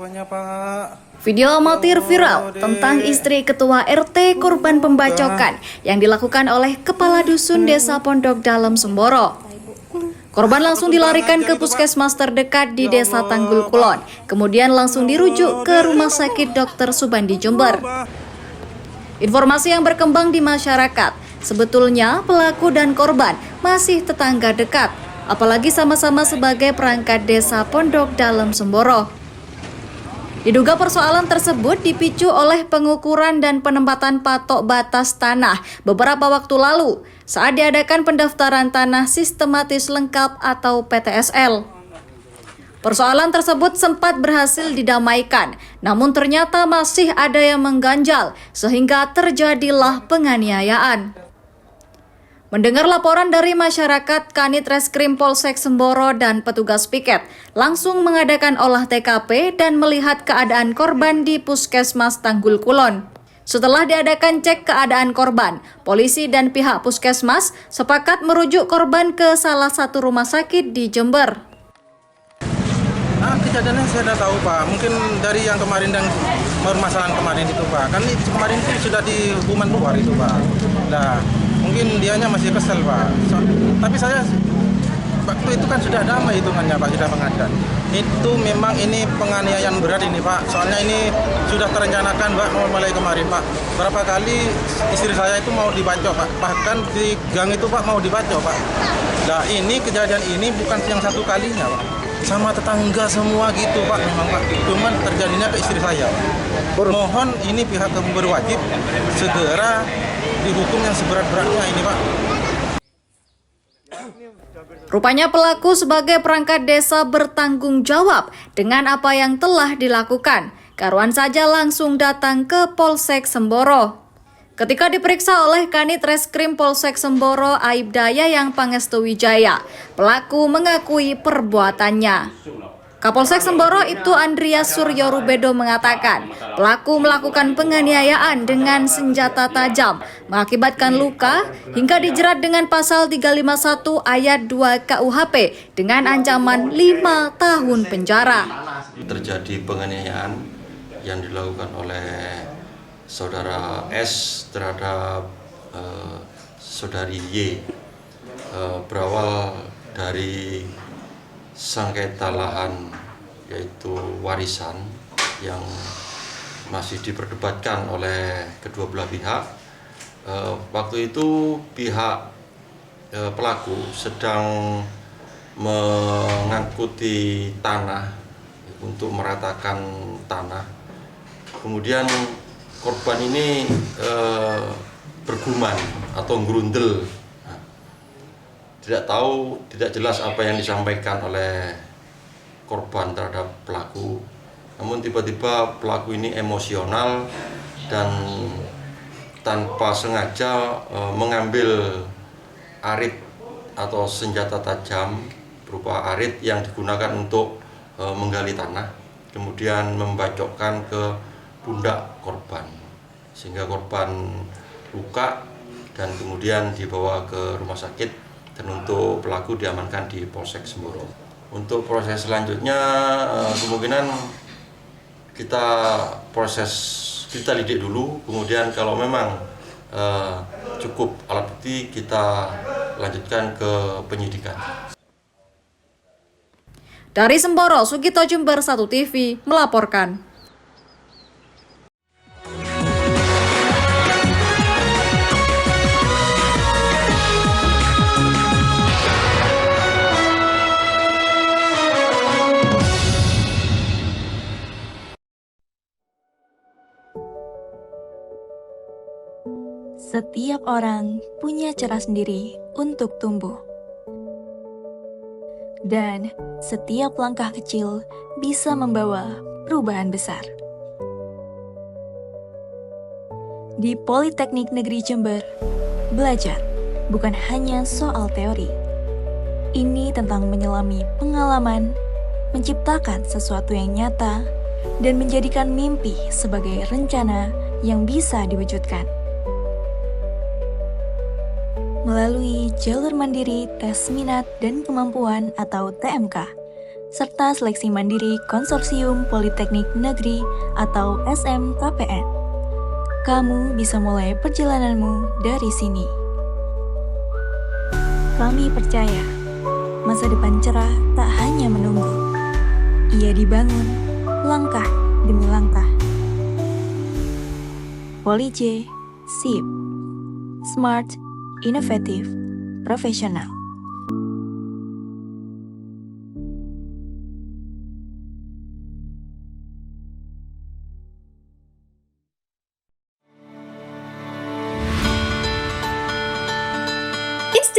korbannya, Pak. Video amatir viral tentang istri ketua RT korban pembacokan yang dilakukan oleh kepala dusun desa Pondok Dalam Semboro. Korban langsung dilarikan ke puskesmas terdekat di desa Tanggul Kulon, kemudian langsung dirujuk ke Rumah Sakit Dr. Subandi Jember. Informasi yang berkembang di masyarakat, sebetulnya pelaku dan korban masih tetangga dekat, apalagi sama-sama sebagai perangkat desa Pondok Dalam Semboro. Diduga persoalan tersebut dipicu oleh pengukuran dan penempatan patok batas tanah beberapa waktu lalu saat diadakan pendaftaran tanah sistematis lengkap atau PTSL. Persoalan tersebut sempat berhasil didamaikan, namun ternyata masih ada yang mengganjal sehingga terjadilah penganiayaan. Mendengar laporan dari masyarakat, Kanit Reskrim Polsek Semboro dan petugas piket langsung mengadakan olah TKP dan melihat keadaan korban di Puskesmas Tanggul Kulon. Setelah diadakan cek keadaan korban, polisi dan pihak puskesmas sepakat merujuk korban ke salah satu rumah sakit di Jember. Kejadiannya saya sudah tahu, Pak. Mungkin dari yang kemarin dan permasalahan kemarin itu, Pak. Kan kemarin itu sudah di hukuman luar itu, Pak. Nah, mungkin dianya masih kesel, Pak. Tapi saya waktu itu kan sudah damai hitungannya, Pak, sudah pengadilan. Itu memang ini penganiayaan berat ini, Pak. Soalnya ini sudah terencanakan, Pak, mulai kemarin, Pak. Berapa kali istri saya itu mau dibacok, Pak. Bahkan di gang itu, Pak, mau dibacok, Pak. Nah, ini kejadian ini bukan yang satu kalinya, Pak. Sama tetangga semua gitu, Pak, memang, Pak. Cuman terjadinya ke istri saya, Pak. Mohon ini pihak yang berwajib segera dihukum yang seberat-beratnya ini, Pak. Rupanya pelaku sebagai perangkat desa bertanggung jawab dengan apa yang telah dilakukan. Karuan saja langsung datang ke Polsek Semboro. Ketika diperiksa oleh Kanit Reskrim Polsek Semboro Aibda Yayang Pangestu Wijaya, pelaku mengakui perbuatannya. Kapolsek Semboro Ibtu Andrias Suryo Rubedo mengatakan, pelaku melakukan penganiayaan dengan senjata tajam, mengakibatkan luka hingga dijerat dengan pasal 351 ayat 2 KUHP dengan ancaman 5 tahun penjara. Terjadi penganiayaan yang dilakukan oleh saudara S terhadap saudari Y, berawal dari sengketa lahan yaitu warisan yang masih diperdebatkan oleh kedua belah pihak. Waktu itu pihak pelaku sedang mengangkuti tanah untuk meratakan tanah. Kemudian korban ini bergumam atau ngerundel. Tidak tahu, tidak jelas apa yang disampaikan oleh korban terhadap pelaku. Namun tiba-tiba pelaku ini emosional dan tanpa sengaja mengambil arit atau senjata tajam berupa arit yang digunakan untuk menggali tanah, kemudian membacokkan ke pundak korban sehingga korban luka dan kemudian dibawa ke rumah sakit. Dan untuk pelaku diamankan di Polsek Semboro. Untuk proses selanjutnya kemungkinan kita lidik dulu, kemudian kalau memang cukup alat bukti kita lanjutkan ke penyidikan. Dari Semboro, Sugito Jember 1 TV melaporkan. Setiap orang punya cara sendiri untuk tumbuh. Dan setiap langkah kecil bisa membawa perubahan besar. Di Politeknik Negeri Jember, belajar bukan hanya soal teori. Ini tentang menyelami pengalaman, menciptakan sesuatu yang nyata, dan menjadikan mimpi sebagai rencana yang bisa diwujudkan. Melalui jalur mandiri tes minat dan kemampuan atau TMK, serta seleksi mandiri Konsorsium Politeknik Negeri atau SMKPN. Kamu bisa mulai perjalananmu dari sini. Kami percaya, masa depan cerah tak hanya menunggu. Ia dibangun langkah demi langkah. Poli-J, SIP, Smart, Inovatif, Profesional.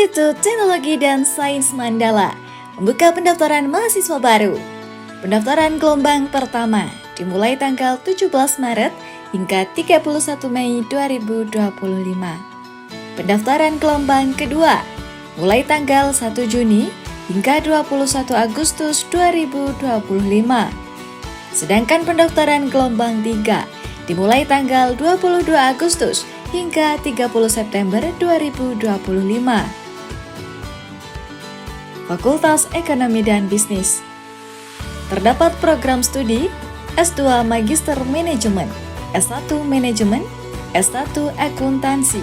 Institut Teknologi dan Sains Mandala membuka pendaftaran mahasiswa baru. Pendaftaran gelombang pertama dimulai tanggal 17 Maret hingga 31 Mei 2025. Pendaftaran gelombang kedua mulai tanggal 1 Juni hingga 21 Agustus 2025. Sedangkan pendaftaran gelombang 3 dimulai tanggal 22 Agustus hingga 30 September 2025. Fakultas Ekonomi dan Bisnis. Terdapat program studi S2 Magister Manajemen, S1 Manajemen, S1 Akuntansi,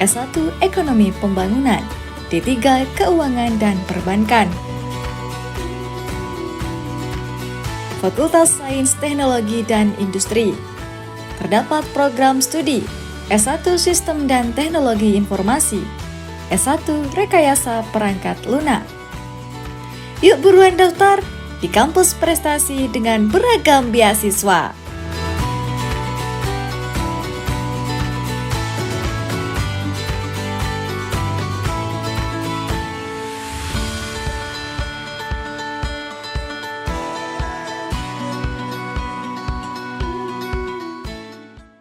S1 Ekonomi Pembangunan, D3 Keuangan dan Perbankan. Fakultas Sains Teknologi dan Industri. Terdapat program studi S1 Sistem dan Teknologi Informasi, S1 Rekayasa Perangkat Lunak. Yuk buruan daftar di kampus prestasi dengan beragam beasiswa.